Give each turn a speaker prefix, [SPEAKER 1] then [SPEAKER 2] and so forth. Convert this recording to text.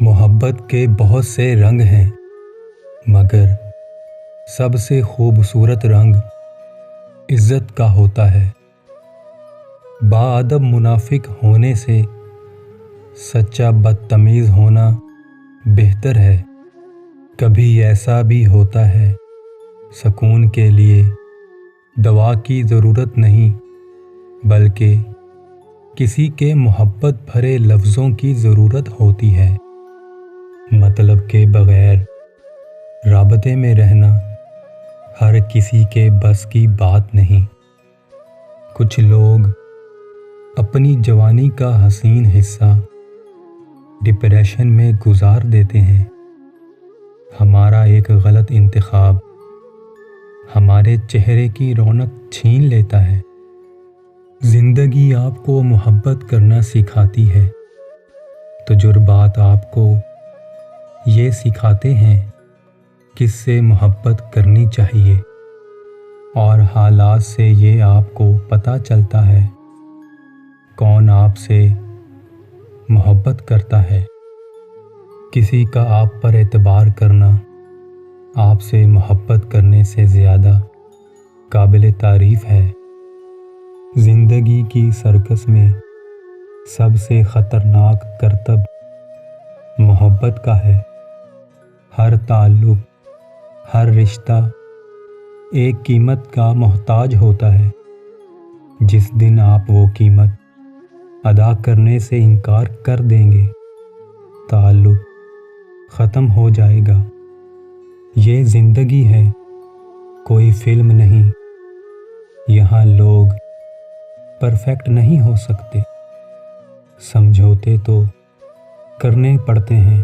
[SPEAKER 1] محبت کے بہت سے رنگ ہیں، مگر سب سے خوبصورت رنگ عزت کا ہوتا ہے۔ باادب منافق ہونے سے سچا بدتمیز ہونا بہتر ہے۔ کبھی ایسا بھی ہوتا ہے، سکون کے لیے دوا کی ضرورت نہیں، بلکہ کسی کے محبت بھرے لفظوں کی ضرورت ہوتی ہے۔ مطلب کے بغیر رابطے میں رہنا ہر کسی کے بس کی بات نہیں۔ کچھ لوگ اپنی جوانی کا حسین حصہ ڈپریشن میں گزار دیتے ہیں۔ ہمارا ایک غلط انتخاب ہمارے چہرے کی رونق چھین لیتا ہے۔ زندگی آپ کو محبت کرنا سکھاتی ہے، تجربات آپ کو یہ سکھاتے ہیں کس سے محبت کرنی چاہیے، اور حالات سے یہ آپ کو پتہ چلتا ہے کون آپ سے محبت کرتا ہے۔ کسی کا آپ پر اعتبار کرنا آپ سے محبت کرنے سے زیادہ قابل تعریف ہے۔ زندگی کی سرکس میں سب سے خطرناک کرتب محبت کا ہے۔ ہر تعلق، ہر رشتہ ایک قیمت کا محتاج ہوتا ہے۔ جس دن آپ وہ قیمت ادا کرنے سے انکار کر دیں گے، تعلق ختم ہو جائے گا۔ یہ زندگی ہے، کوئی فلم نہیں۔ یہاں لوگ پرفیکٹ نہیں ہو سکتے، سمجھوتے تو کرنے پڑتے ہیں۔